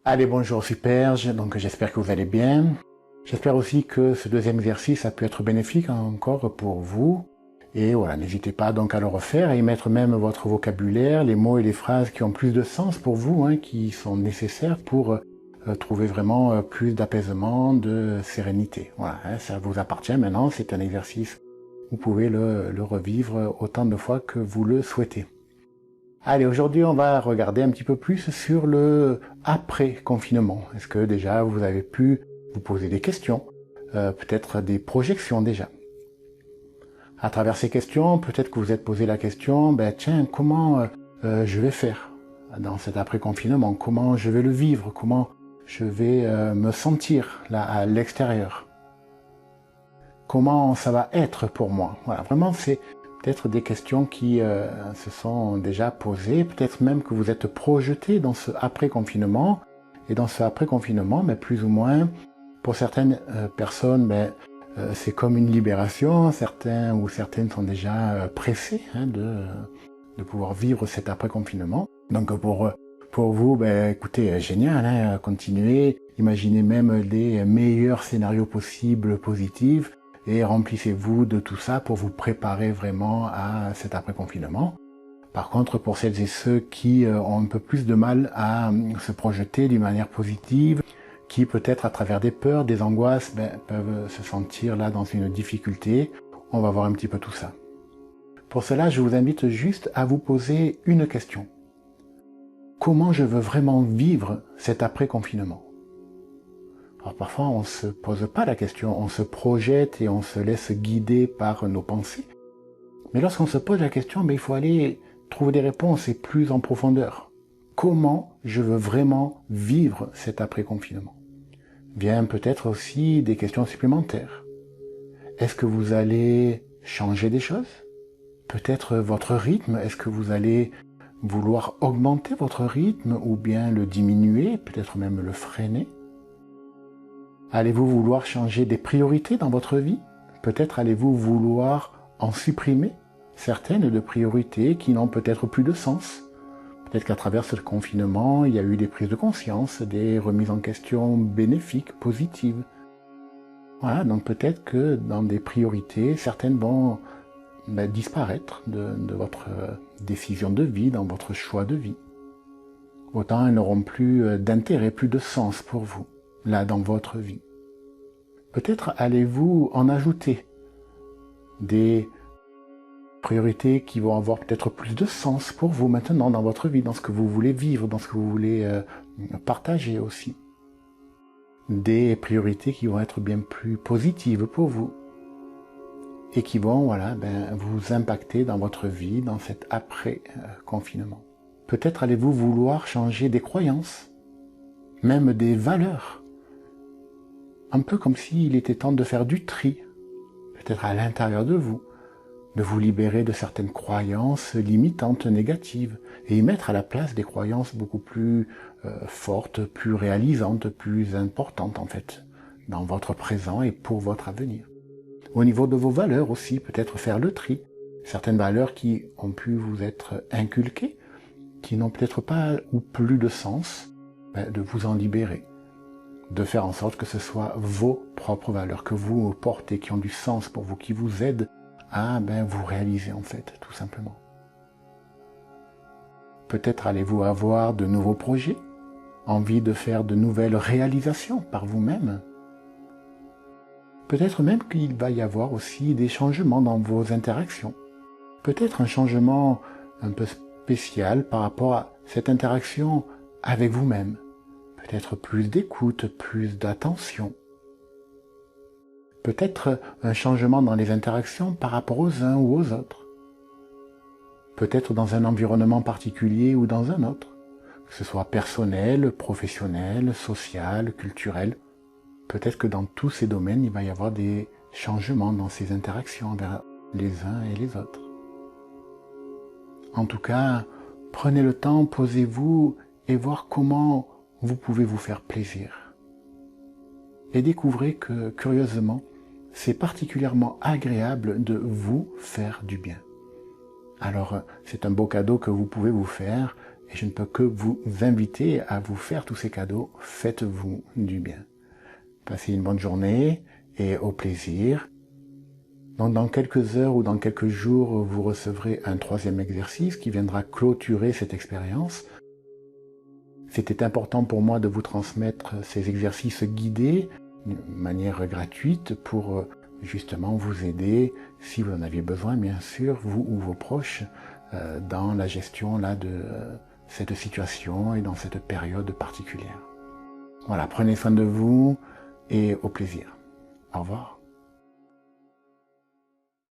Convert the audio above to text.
Allez, bonjour, super, donc j'espère que vous allez bien. J'espère aussi que ce deuxième exercice a pu être bénéfique encore pour vous. Et voilà, n'hésitez pas donc à le refaire et y mettre même votre vocabulaire, les mots et les phrases qui ont plus de sens pour vous, qui sont nécessaires pour trouver vraiment plus d'apaisement, de sérénité. Voilà, ça vous appartient maintenant, c'est un exercice. Vous pouvez le revivre autant de fois que vous le souhaitez. Allez, aujourd'hui, on va regarder un petit peu plus sur le après-confinement. Est-ce que déjà vous avez pu vous poser des questions, peut-être des projections déjà. À travers ces questions, peut-être que vous êtes posé la question, tiens, comment je vais faire dans cet après-confinement? Comment je vais le vivre? Comment je vais me sentir là à l'extérieur? Comment ça va être pour moi? Voilà, vraiment, c'est peut-être des questions qui se sont déjà posées, peut-être même que vous êtes projeté dans ce après-confinement. Et dans ce après-confinement, plus ou moins, pour certaines personnes, c'est comme une libération. Certains ou certaines sont déjà pressés de pouvoir vivre cet après-confinement. Donc pour vous, écoutez, génial, continuez, imaginez même les meilleurs scénarios possibles, positifs, et remplissez-vous de tout ça pour vous préparer vraiment à cet après-confinement. Par contre, pour celles et ceux qui ont un peu plus de mal à se projeter d'une manière positive, qui peut-être à travers des peurs, des angoisses, peuvent se sentir là dans une difficulté, on va voir un petit peu tout ça. Pour cela, je vous invite juste à vous poser une question. Comment je veux vraiment vivre cet après-confinement ? Alors parfois, on ne se pose pas la question, on se projette et on se laisse guider par nos pensées. Mais lorsqu'on se pose la question, il faut aller trouver des réponses et plus en profondeur. Comment je veux vraiment vivre cet après-confinement ? Bien peut-être aussi des questions supplémentaires. Est-ce que vous allez changer des choses ? Peut-être votre rythme, est-ce que vous allez vouloir augmenter votre rythme ou bien le diminuer, peut-être même le freiner ? Allez-vous vouloir changer des priorités dans votre vie ? Peut-être allez-vous vouloir en supprimer certaines de priorités qui n'ont peut-être plus de sens. Peut-être qu'à travers ce confinement, il y a eu des prises de conscience, des remises en question bénéfiques, positives. Voilà, donc peut-être que dans des priorités, certaines vont disparaître de votre décision de vie, dans votre choix de vie. Autant elles n'auront plus d'intérêt, plus de sens pour vous, là dans votre vie. Peut-être allez-vous en ajouter des priorités qui vont avoir peut-être plus de sens pour vous maintenant dans votre vie, dans ce que vous voulez vivre, dans ce que vous voulez partager aussi. Des priorités qui vont être bien plus positives pour vous et qui vont vous impacter dans votre vie, dans cet après-confinement. Peut-être allez-vous vouloir changer des croyances, même des valeurs. Un peu comme s'il était temps de faire du tri, peut-être à l'intérieur de vous vous libérer de certaines croyances limitantes, négatives, et y mettre à la place des croyances beaucoup plus fortes, plus réalisantes, plus importantes en fait, dans votre présent et pour votre avenir. Au niveau de vos valeurs aussi, peut-être faire le tri. Certaines valeurs qui ont pu vous être inculquées, qui n'ont peut-être pas ou plus de sens, de vous en libérer. De faire en sorte que ce soit vos propres valeurs, que vous portez, qui ont du sens pour vous, qui vous aident à vous réaliser en fait, tout simplement. Peut-être allez-vous avoir de nouveaux projets, envie de faire de nouvelles réalisations par vous-même. Peut-être même qu'il va y avoir aussi des changements dans vos interactions. Peut-être un changement un peu spécial par rapport à cette interaction avec vous-même. Peut-être plus d'écoute, plus d'attention. Peut-être un changement dans les interactions par rapport aux uns ou aux autres. Peut-être dans un environnement particulier ou dans un autre, que ce soit personnel, professionnel, social, culturel. Peut-être que dans tous ces domaines, il va y avoir des changements dans ces interactions envers les uns et les autres. En tout cas, prenez le temps, posez-vous et voir comment vous pouvez vous faire plaisir. Et découvrez que, curieusement, c'est particulièrement agréable de vous faire du bien. Alors, c'est un beau cadeau que vous pouvez vous faire Et je ne peux que vous inviter à vous faire tous ces cadeaux. Faites-vous du bien. Passez une bonne journée et au plaisir. Donc dans quelques heures ou dans quelques jours, vous recevrez un 3e exercice qui viendra clôturer cette expérience. C'était important pour moi de vous transmettre ces exercices guidés de manière gratuite pour justement vous aider, si vous en aviez besoin bien sûr, vous ou vos proches, dans la gestion là, de cette situation et dans cette période particulière. Voilà, prenez soin de vous et au plaisir. Au revoir.